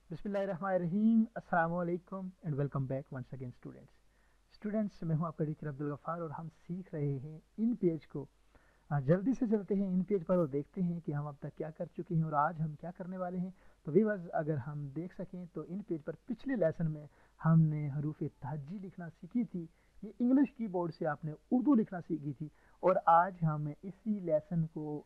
बिस्मिल्लाहिर्रहमानिर्रहीम, अस्सलाम वालेकुम and welcome back once again students. मैं हूं आपका टीचर अब्दुल गफ़ार और हम सीख रहे हैं इन पेज को। जल्दी से चलते हैं इन पेज पर और देखते हैं कि हम अब तक क्या कर चुके हैं और आज हम क्या करने वाले हैं। तो व्यूअर्स, अगर हम देख सकें तो इन पेज पर पिछले लेसन में हमने हरूफ तहज्जी लिखना सीखी थी। ये इंग्लिश कीबोर्ड से आपने उर्दू लिखना सीखी थी और आज हम इसी लेसन को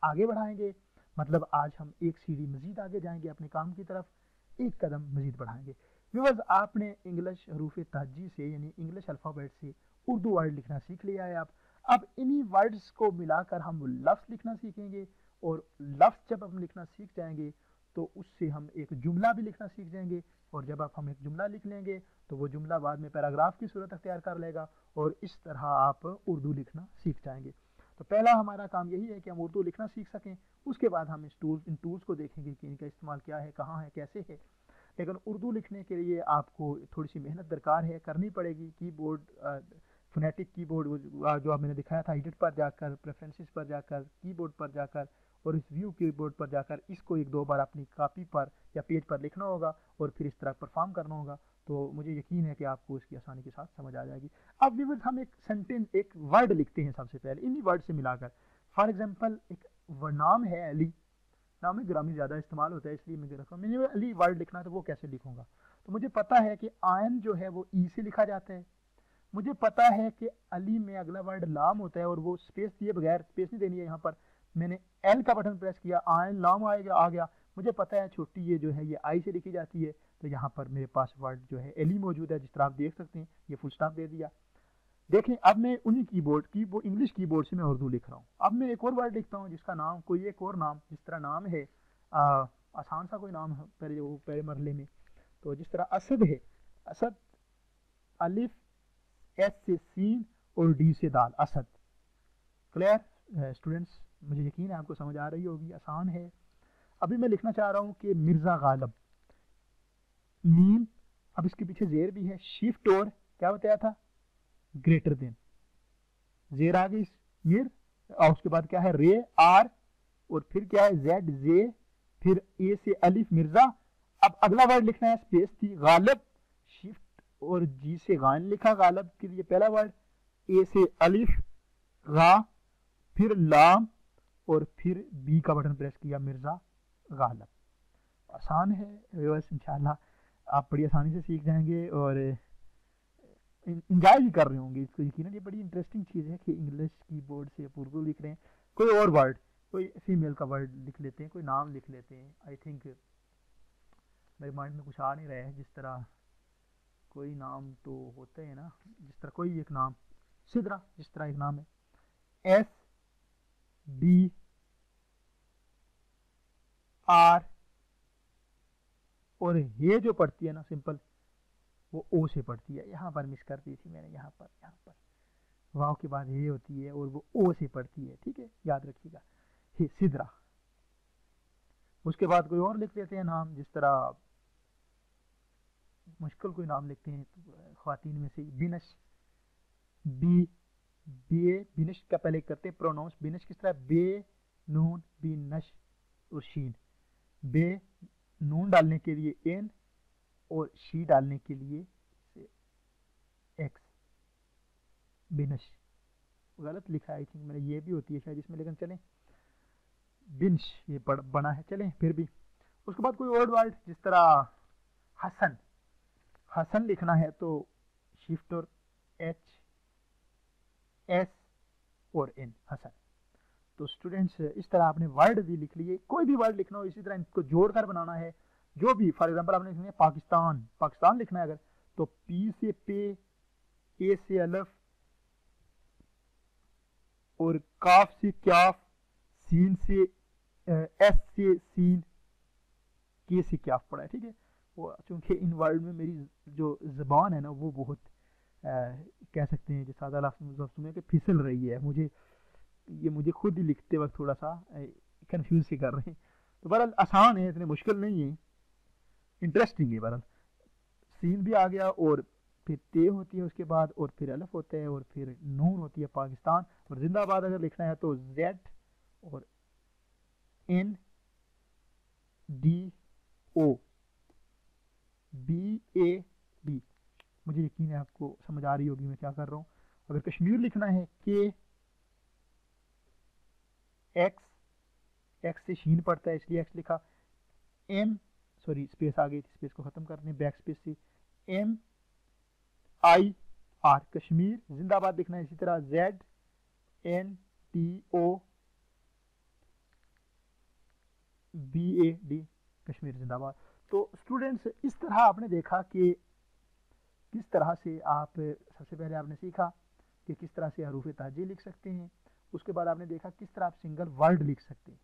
आगे बढ़ाएंगे। मतलब आज हम एक सीढ़ी मजीद आगे जाएंगे अपने काम की तरफ, एक कदम मजीद बढ़ाएंगे। व्यूअर्स, आपने इंग्लिश हरूफ तहज्जी से यानी इंग्लिश अल्फ़ाबेट से उर्दू वर्ड लिखना सीख लिया है। आप अब इन्हीं वर्ड्स को मिलाकर हम लफ्ज़ लिखना सीखेंगे और लफ्ज़ जब हम लिखना सीख जाएंगे तो उससे हम एक जुमला भी लिखना सीख जाएंगे और जब आप हम एक जुमला लिख लेंगे तो वो जुमला बाद में पैराग्राफ की सूरत अख्तियार कर लेगा और इस तरह आप उर्दू लिखना सीख जाएंगे। तो पहला हमारा काम यही है कि हम उर्दू लिखना सीख सकें। उसके बाद हम इन टूल्स को देखेंगे कि इनका इस्तेमाल क्या है, कहाँ है, कैसे है। लेकिन उर्दू लिखने के लिए आपको थोड़ी सी मेहनत दरकार है, करनी पड़ेगी। कीबोर्ड फोनेटिक कीबोर्ड जो आप मैंने दिखाया था, एडिट पर जाकर, प्रेफरेंसेस पर जाकर, कीबोर्ड पर जाकर और इस व्यू कीबोर्ड पर जाकर इसको एक दो बार अपनी कॉपी पर या पेज पर लिखना होगा और फिर इस तरह परफॉर्म करना होगा। तो मुझे यकीन है कि आपको इसकी आसानी के साथ समझ आ जाएगी। अब व्यूअर्स, हम एक सेंटेंस, एक वर्ड लिखते हैं सबसे पहले इन्हीं वर्ड से मिलाकर। फॉर एग्जांपल, एक नाम है अली। नाम में ग्रामी ज़्यादा इस्तेमाल होता है इसलिए मैं रखा हूँ। मैंने अली वर्ड लिखना है तो वो कैसे लिखूंगा। तो मुझे पता है कि आयन जो है वो ई से लिखा जाता है। मुझे पता है कि अली में अगला वर्ड लाम होता है और वो स्पेस दिए बगैर, स्पेस नहीं देनी है यहाँ पर। मैंने एल का बटन प्रेस किया, आयन लाम आएगा, आ गया। मुझे पता है छोटी ये जो है ये आई से लिखी जाती है। तो यहाँ पर मेरे पास वर्ड जो है एली मौजूद है, जिस तरह आप देख सकते हैं। ये फुल स्टॉप दे दिया। देखें, अब मैं उन्हीं कीबोर्ड इंग्लिश कीबोर्ड से मैं उर्दू लिख रहा हूँ। अब मैं एक और वर्ड लिखता हूँ जिसका नाम, कोई एक और नाम, जिस तरह नाम है आसान सा कोई नाम है पहले मरले में। तो जिस तरह असद है, असद, अलिफ एस से सीन और डी से दाल, असद। Clear students? मुझे यकीन है आपको समझ आ रही होगी, आसान है। अभी मैं लिखना चाह रहा हूँ कि मिर्जा गालब, मीम, अब इसके पीछे जेर भी है, शिफ्ट और क्या बताया था, ग्रेटर देन, जेर आ गई मिर, और उसके बाद क्या है रे, आर, और फिर क्या है जेड, जे, फिर ए से अलिफ, मिर्जा। अब अगला वर्ड लिखना है, स्पेस थी, गालब, शिफ्ट और जी से गान लिखा गालब के लिए पहला वर्ड, ए से अलिफ, गा, फिर लाम और फिर बी का बटन प्रेस किया, मिर्जा गालब। आसान है बस, इंशाल्लाह आप बड़ी आसानी से सीख जाएंगे और इंजॉय भी कर रहे होंगे इसको। यकीनन ये बड़ी इंटरेस्टिंग चीज़ है कि इंग्लिश कीबोर्ड से आप उर्दू लिख रहे हैं। कोई और वर्ड, कोई फीमेल का वर्ड लिख लेते हैं, कोई नाम लिख लेते हैं। आई थिंक मेरे माइंड में कुछ आ नहीं रहा है। जिस तरह कोई नाम तो होते हैं ना, जिस तरह कोई एक नाम, सिदरा, जिस तरह एक नाम है, एस डी आर, और ये जो पढ़ती है ना सिंपल, वो ओ से पढ़ती है। यहाँ पर मिस कर दी थी मैंने, यहाँ पर वाव के बाद ये होती है और वो ओ से पढ़ती है। ठीक है, याद रखिएगा, ये सिदरा। उसके बाद कोई और लिख लेते हैं नाम, जिस तरह मुश्किल कोई नाम लिखते हैं ख्वातीन में से, बिनश, बी, बे, बिनश का पहले करते हैं प्रोनाउंस। बिनश किस तरह, बे नून बी नश और शीन, बे नून डालने के लिए एन और शी डालने के लिए एक्स, बिनश। गलत लिखा है आई थिंक मैंने, ये भी होती है शायद इसमें, लेकिन चलें, बिनश ये बना है, चलें फिर भी। उसके बाद कोई और वर्ड, जिस तरह हसन, हसन लिखना है तो शिफ्ट और एच, एस और एन, हसन। तो स्टूडेंट्स, इस तरह आपने वर्ड भी लिख लिए। कोई भी वर्ड लिखना हो इसी तरह इनको जोड़कर बनाना है। जो भी, फॉर एग्जांपल आपने लिखना है पाकिस्तान, पाकिस्तान लिखना है अगर, तो पी से पे, ए से अलफ और काफ से क्याफ, सीन से एस से सीन, के से क्याफ पड़ा है। ठीक है, वो चूंकि इन वर्ड में मेरी जो ज़बान है ना वो बहुत कह सकते हैं कि सादा लफ्ज़ में कि फिसल रही है। मुझे खुद ही लिखते वक्त थोड़ा सा कंफ्यूज से कर रहे हैं। तो बहरहाल आसान है, इतने मुश्किल नहीं है, इंटरेस्टिंग है। बहरहाल सीन भी आ गया और फिर ते होती है उसके बाद और फिर अलफ होता है और फिर नून होती है, पाकिस्तान। और जिंदाबाद अगर लिखना है तो जेड और N D O, A D. मुझे यकीन है आपको समझ आ रही होगी मैं क्या कर रहा हूँ। अगर कश्मीर लिखना है के एक्स, एक्स से शीन पड़ता है इसलिए एक्स लिखा, एम सॉरी स्पेस आ गई थी, स्पेस को खत्म करने बैक स्पेस से, एम आई आर कश्मीर जिंदाबाद लिखना है। इसी तरह Z N T O B A D Kashmir जिंदाबाद। तो स्टूडेंट्स इस तरह आपने देखा कि किस तरह से आप, सबसे पहले आपने सीखा कि किस तरह से हरूफ ताजी लिख सकते हैं, उसके बाद आपने देखा किस तरह आप सिंगल वर्ड लिख सकते हैं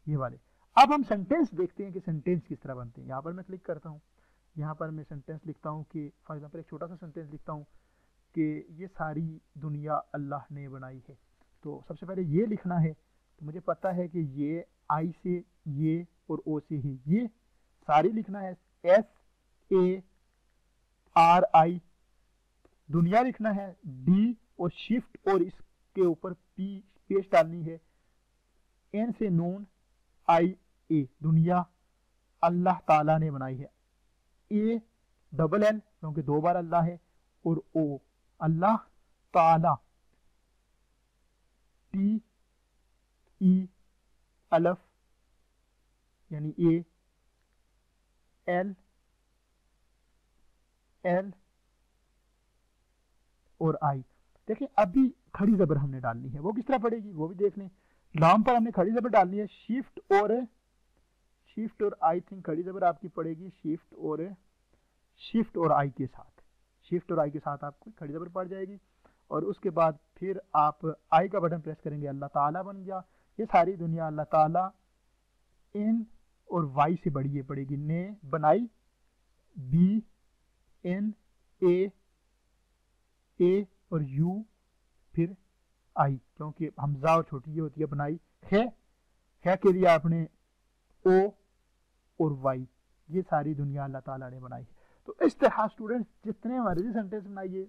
ये वाले। अब हम सेंटेंस देखते हैं कि सेंटेंस किस तरह बनते हैं। यहाँ पर मैं क्लिक करता हूँ, यहाँ पर मैं सेंटेंस लिखता हूँ कि फॉर एग्जाम्पल एक छोटा सा सेंटेंस लिखता हूँ कि ये सारी दुनिया अल्लाह ने बनाई है। तो सबसे पहले ये लिखना है, तो मुझे पता है कि ये आई से ये और ओ से ही ये सारी लिखना है, एस ए आर आई। दुनिया लिखना है डी और शिफ्ट और इसके ऊपर पी पेश डालनी है, एन से नून आई ए दुनिया अल्लाह ताला ने बनाई है, ए डबल एल क्योंकि दो बार अल्लाह है, और ओ अल्लाह ताला, टी ई अलफ यानी ए एल एल और आई। देखिए अभी खड़ी जबर हमने डालनी है, वो किस तरह पड़ेगी वो भी देख लें। लाम पर हमने खड़ी जबर डालनी है, शिफ्ट और आई थिंक खड़ी जबर आपकी पड़ेगी शिफ्ट और आई के साथ, शिफ्ट और आई के साथ आपको खड़ी जबर पड़ जाएगी। और उसके बाद फिर आप आई का बटन प्रेस करेंगे, अल्लाह ताला बन गया। ये सारी दुनिया अल्लाह ताला इन और वाई से बड़ी पड़ेगी, ने बनाई, बी एन ए और यू फिर आई क्योंकि हमजा और छोटी ये होती है बनाई, है के लिए आपने ओ और वाई, ये सारी दुनिया अल्लाह ताला ने बनाई है। तो इस तरह स्टूडेंट्स जितने मर्जी सेंटेंस बनाइए,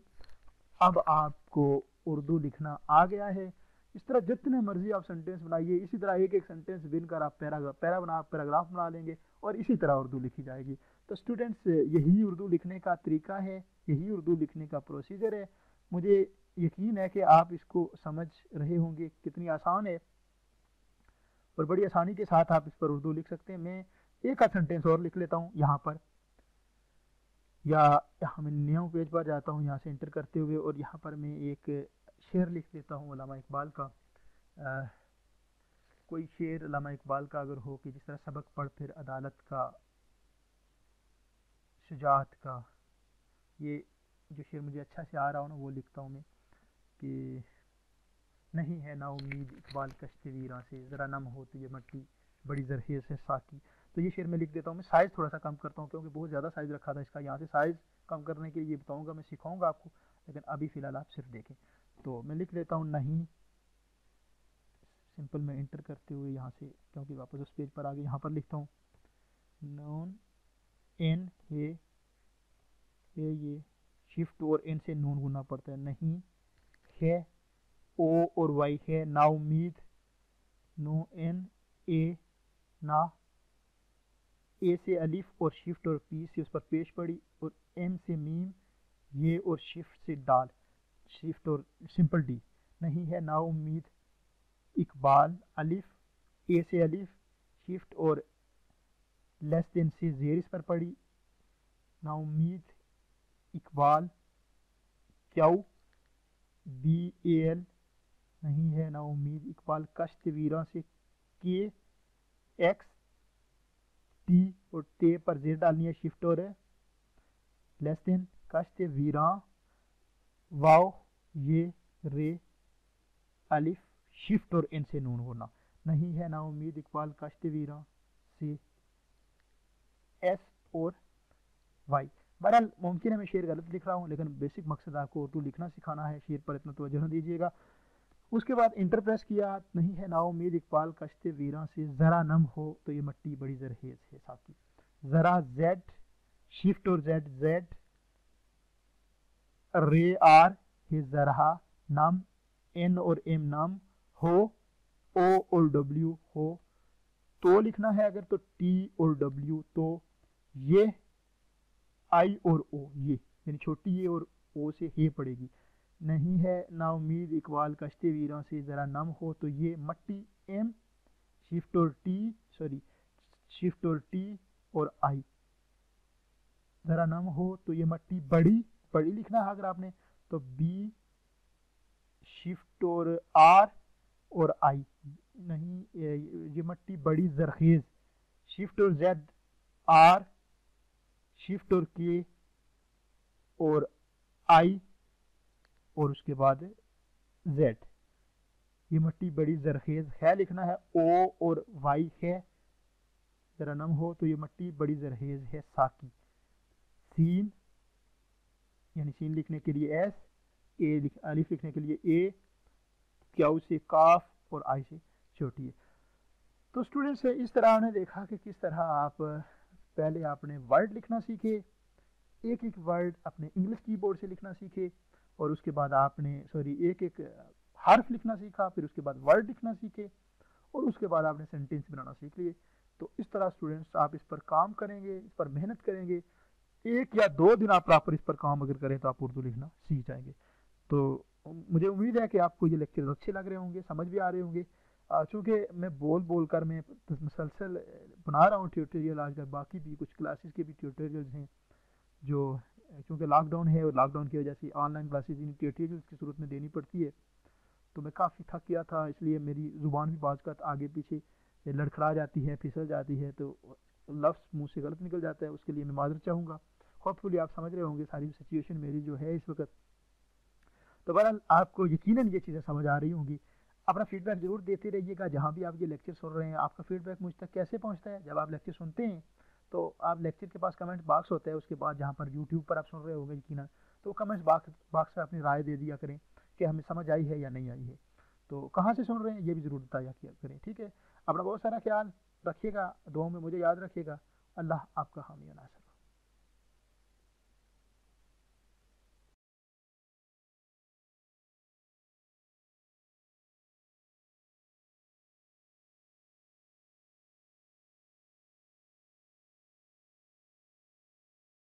अब आपको उर्दू लिखना आ गया है। इस तरह जितने मर्जी आप सेंटेंस बनाइए, इसी तरह एक एक सेंटेंस बिनकर आप पैराग्राफ बना लेंगे और इसी तरह उर्दू लिखी जाएगी। तो स्टूडेंट्स यही उर्दू लिखने का तरीका है, यही उर्दू लिखने का प्रोसीजर है। मुझे यकीन है कि आप इसको समझ रहे होंगे कितनी आसान है और बड़ी आसानी के साथ आप इस पर उर्दू लिख सकते हैं। मैं एक आध सेंटेंस और लिख लेता हूँ यहाँ पर, या मैं न्यू पेज पर जाता हूँ यहाँ से एंटर करते हुए, और यहाँ पर मैं एक शेर लिख लेता हूँ अल्लामा इकबाल का। कोई शेर अल्लामा इकबाल का अगर हो कि जिस तरह सबक पढ़ फिर अदालत का, शुजाअत का, ये जो शेर मुझे अच्छा से आ रहा हो ना वो लिखता हूँ मैं कि नहीं है ना उम्मीद इकबाल कश्ते वीरां से, ज़रा नम हो तो ये मट्टी बड़ी जरखेज से साकी। तो ये शेर मैं लिख देता हूँ। मैं साइज़ थोड़ा सा कम करता हूँ क्योंकि बहुत ज़्यादा साइज़ रखा था इसका। यहाँ से साइज़ कम करने के लिए ये बताऊँगा, मैं सिखाऊँगा आपको, लेकिन अभी फ़िलहाल आप सिर्फ देखें। तो मैं लिख लेता हूँ नहीं, सिंपल में इंटर करते हुए यहाँ से, क्योंकि वापस उस पेज पर आ गए, यहाँ पर लिखता हूँ नून एन ये शिफ्ट और एन से नून गुना पड़ता है, नहीं है ओ और वाई है, ना उम्मीद, नो एन ए ना, ए से अलिफ और शिफ्ट और पी से उस पर पेश पड़ी, और एम से मीम, ये और शिफ्ट से डाल, शिफ्ट और सिंपल डी, नहीं है ना उम्मीद इकबाल, अलिफ ए से अलिफ, शिफ्ट और लेस देन से जेर इस पर पड़ी, ना उम्मीद इकबाल, क्याऊ बी ए एल, नहीं है ना उम्मीद इकबाल, कश्त वीरा से के एक्स टी और ते पर जेर डालनी है, शिफ्ट और लेस देन, कश्त वीरा वाओ ये रे अलिफ, शिफ्ट और एन से नून होना, नहीं है ना उम्मीद इकबाल कश्त वीरा से एस और वाई। बहरहाल मुमकिन है मैं शेर गलत लिख रहा हूँ, लेकिन बेसिक मकसद आपको उर्दू लिखना सिखाना है, शेर पर इतना तवज्जो दीजिएगा। उसके बाद इंटर प्रेस किया, नहीं है ना उम्मीद इकबाल कश्ते वीरा से, ज़रा नम हो तो ये मट्टी बड़ी जरखेज है साकी, ज़रा जेड, शिफ्ट और जेड रे आर है ज़रा, नम एन और एम नम, हो ओ और डब्ल्यू हो, तो लिखना है अगर तो टी और डब्ल्यू तो, ये आई और ओ, ये यानी छोटी ये और ओ से हे पड़ेगी। नहीं है ना उम्मीद इकबाल कश्ते वीरों से जरा नम हो, तो ये मट्टी एम, शिफ्ट और टी, सॉरी शिफ्ट और टी और आई, जरा नम हो तो ये मट्टी बड़ी, बड़ी लिखना है अगर आपने तो बी, शिफ्ट और आर और आई। नहीं ये मट्टी बड़ी जरखेज, शिफ्ट और जेड, आर, शिफ्ट और के और आई और उसके बाद जेड। ये मट्टी बड़ी जरखेज है लिखना है, ओ और वाई है, जरा नम हो तो ये मट्टी बड़ी जरखेज है साकी। सीन यानी सीन लिखने के लिए एस, ए अलिफ लिखने के लिए ए, क्याऊ से काफ और आई से छोटी है। तो स्टूडेंट्स इस तरह हमने देखा कि किस तरह आप पहले आपने वर्ड लिखना सीखे, एक एक वर्ड अपने इंग्लिश कीबोर्ड से लिखना सीखे, और उसके बाद आपने एक एक हर्फ लिखना सीखा, फिर उसके बाद वर्ड लिखना सीखे, और उसके बाद आपने सेंटेंस बनाना सीख लिए। तो इस तरह स्टूडेंट्स आप इस पर काम करेंगे, इस पर मेहनत करेंगे, 1 या 2 दिन आप प्रॉपर इस पर काम अगर करें तो आप उर्दू लिखना सीख जाएंगे। तो मुझे उम्मीद है कि आपको ये लेक्चर अच्छे लग रहे होंगे, समझ भी आ रहे होंगे। चूँकि मैं बोल कर मैं मुसलसल बना रहा हूँ ट्यूटोरियल, आजकल बाकी भी कुछ क्लासेस के भी ट्यूटोरियल्स हैं जो, क्योंकि लॉकडाउन है और लॉकडाउन की वजह से ऑनलाइन क्लासेस इन ट्यूटोरियल्स की सूरत में देनी पड़ती है, तो मैं काफ़ी थक गया था, इसलिए मेरी ज़ुबान भी बाज़ का आगे पीछे लड़खड़ा जाती है, फिसल जाती है, तो लफ्ज़ मुँह से गलत निकल जाता है, उसके लिए मैं माज़रत चाहूँगा। होपफुली आप समझ रहे होंगे सारी सिचुएशन मेरी जो है इस वक्त। तो बहरहाल आपको यकीनन ये चीज़ें समझ आ रही होंगी। अपना फीडबैक ज़रूर देते रहिएगा, जहाँ भी आप ये लेक्चर सुन रहे हैं आपका फीडबैक मुझ तक कैसे पहुँचता है। जब आप लेक्चर सुनते हैं तो आप लेक्चर के पास कमेंट बॉक्स होता है, उसके बाद जहाँ पर यूट्यूब पर आप सुन रहे होंगे यकीनन, तो कमेंट्स बॉक्स में अपनी राय दे दिया करें कि हमें समझ आई है या नहीं आई है, तो कहाँ से सुन रहे हैं ये भी ज़रूर बताया किया करें। ठीक है, अपना बहुत सारा ख्याल रखिएगा, दुआओं में मुझे याद रखिएगा। अल्लाह आपका हामी और नासर।